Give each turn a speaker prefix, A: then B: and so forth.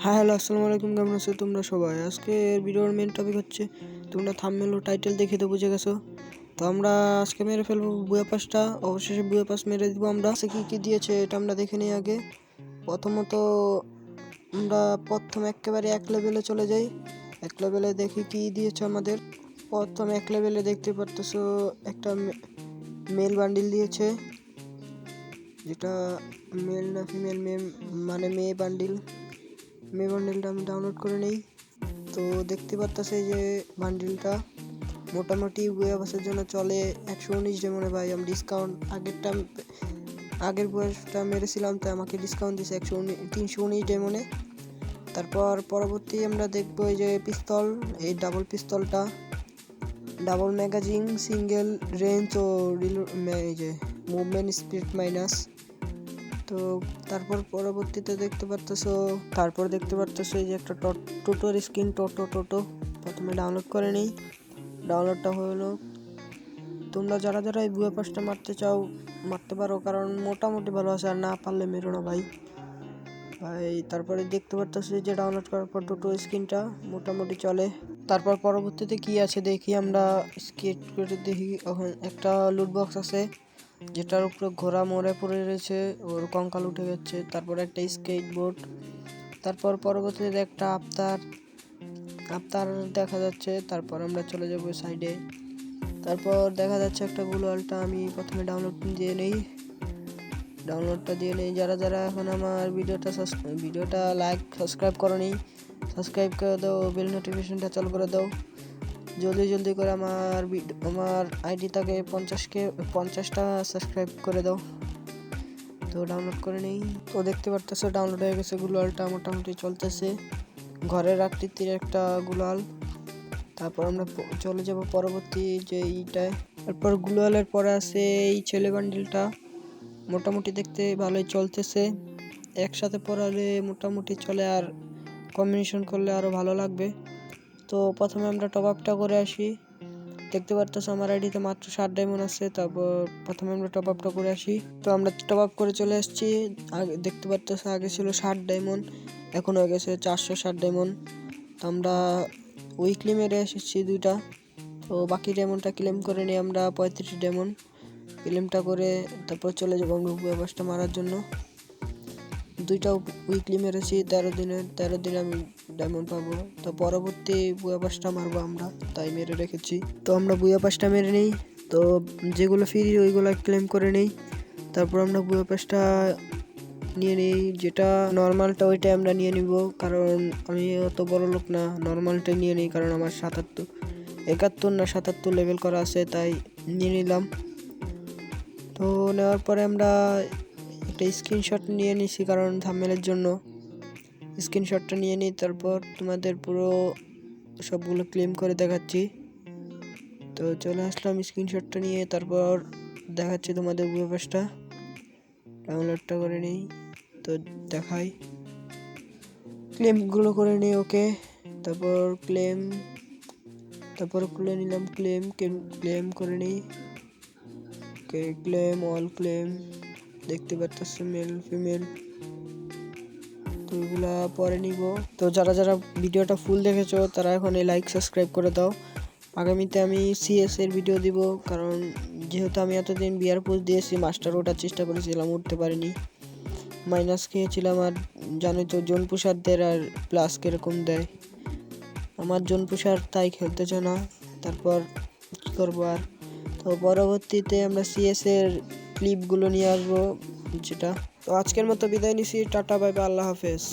A: হ্যাঁ, হ্যালো, আসসালামু আলাইকুম। কেমন আছো তোমরা সবাই? আজকে ভিডিওর মেন টপিক হচ্ছে, তোমরা থাম্বনেল ও টাইটেল দেখে তো বুঝে গেছো। তো আমরা আজকে মেরে ফেলবো বুয়া পাসটা। অবশেষে বুয়া পাস মেরে দিব আমরা। কি কি দিয়েছে এটা আমরা দেখে নিই আগে। প্রথমত আমরা একেবারে এক লেভেলে চলে যাই। এক লেভেলে দেখি কি দিয়েছে আমাদের। প্রথম এক লেভেলে দেখতে পারতেছো একটা মেল বান্ডিল দিয়েছে, যেটা মেল না ফিমেল, মানে মেয়ে বান্ডিলটা আমি ডাউনলোড করে নেই। তো দেখতে পারতেছে যে বান্ডিলটা মোটামুটি বুয়া বাসের জন্য চলে 119 ডেমনে। ভাই আমি ডিসকাউন্ট আগের বয়সটা মেরেছিলাম, তাই আমাকে ডিসকাউন্ট দিয়েছে 319 ডেমনে। তারপর পরবর্তী আমরা দেখবো এই যে পিস্তল, এই ডাবল পিস্তলটা, ডাবল ম্যাগাজিন, সিঙ্গেল রেঞ্জ ও এই যে মুভমেন্ট স্পিড মাইনাস। তো তারপর পরবর্তীতে দেখতে পারতেছো এই যে একটা টোটোর স্ক্রিন, টোটো প্রথমে ডাউনলোড করে নেই। ডাউনলোডটা হলো, তোমরা যারা এই বুয়া পাসটা মারতে চাও মারতে পারো, কারণ মোটামুটি ভালো আছে, আর না পারলে মেরো না ভাই। তারপরে দেখতে পারতেছো যে ডাউনলোড করার পর টোটো স্ক্রিনটা মোটামুটি চলে। তারপর পরবর্তীতে কি আছে দেখি আমরা, স্কেট করে দেখি। ওখানে একটা লুট বক্স আছে, যেটার উপরে ঘোড়া মরে পড়ে রয়েছে, ওর কঙ্কাল উঠে গেছে। তারপর একটা স্কেট বোর্ড। তারপর পরবর্তীতে একটা আফতার দেখা যাচ্ছে। তারপর আমরা চলে যাব সাইডে। তারপর দেখা যাচ্ছে একটা গ্লোয়ালটা, আমি প্রথমে ডাউনলোডটা দিয়ে নেই। যারা এখন আমার ভিডিওটা লাইক সাবস্ক্রাইব করোনি, সাবস্ক্রাইব করে দাও, বেল নোটিফিকেশনটা চালু করে দাও। জলদি করে আমার আইডিটাকে 50টা সাবস্ক্রাইব করে দাও। তো ডাউনলোড করে নেই। তো দেখতে পারতেছো ডাউনলোড হয়ে গেছে। গ্লোয়ালটা মোটামুটি চলতেছে, ঘরের আকৃতির একটা গ্লোয়াল। তারপর আমরা চলে যাব পরবর্তী যে এইটায়। তারপর গ্লোয়ালের পরে আছে এই ছেলে বান্ডিলটা, মোটামুটি দেখতে ভালোই চলতেছে। একসাথে পরালে মোটামুটি চলে, আর কম্বিনেশন করলে আরো ভালো লাগবে। তো প্রথমে আমরা টপ আপটা করে আসি। দেখতে পারতেছো আমার আইডিতে মাত্র 60 ডায়মন্ড আছে। তারপর প্রথমে আমরা টপ আপটা করে আসি। তো আমরা টপ আপ করে চলে আসছি। দেখতে পারতেছো আগে ছিল 60 ডায়মন্ড, এখন হয়ে গেছে 460 ডায়মন্ড। তো আমরা উইকলি মেরে এসেছি 2টা। তো বাকি ডায়মন্ডটা ক্লেম করে নিই আমরা, 35 ডায়মন্ড ক্লেমটা করে তারপর চলে যাবো আমরা বুয়া পাসটা মারার জন্য। 2টা উইকলি মেরেছি, 13 দিনে আমি ডায়মন্ড পাবো। তো পরবর্তী বুয়া পাসটা মারবো আমরা, তাই মেরে রেখেছি। তো আমরা বুয়া পাসটা মেরে নিই। তো যেগুলো ফ্রি ওইগুলো ক্লেম করে নেই। তারপর আমরা বুয়া পাসটা নিয়ে নিই, যেটা নর্মালটা ওইটাই আমরা নিয়ে নিব, কারণ আমি অত বড় লোক না। নর্মালটা নিয়ে নিই, কারণ আমার 71 না 77 লেভেল করা আছে, তাই নিয়ে নিলাম। তো নেওয়ার পরে আমরা একটা স্ক্রিনশট নিয়ে নিছি, কারণ থাম্বনেলের জন্য স্ক্রিনশটটা নিয়ে নিই। তারপর তোমাদের পুরো সবগুলো ক্লেম করে দেখাচ্ছি। তো চলে আসলাম স্ক্রিনশটটা নিয়ে। তারপর দেখাচ্ছি তোমাদের বুয়া পাসটা, ডাউনলোডটা করে নিই। তো দেখাই, ক্লেমগুলো করে নিই। ওকে, তারপর খুলে নিলাম, ক্লেম করে নিই। ওকে, ক্লেম অল ক্লেম। দেখতে পাচ্ছ মেল ফিমেল, তো এগুলা পরে নিব। তো যারা ভিডিওটা ফুল দেখেছো তারা এখন লাইক সাবস্ক্রাইব করে দাও। আগামীতে আমি সিএস এর ভিডিও দিব, কারণ যেহেতু আমি এতদিন বিয়ার পোস্ট দিয়েছি, মাস্টার ওঠার চেষ্টা করেছিলাম, উঠতে পারিনি, মাইনাস খেয়েছিলাম। আর জানোই তো জোন পুষারদের আর প্লাস কিরকম দেয়, আমার জোন পুষার তাই খেলতে চায় না। তারপর কি করবো আর। তো পরবর্তীতে আমরা সিএস এর ক্লিপগুলো নিয়ে আসবো যেটা। তো আজকের মতো বিদায় নিছি, টাটা বাই বাই, আল্লাহ হাফেজ।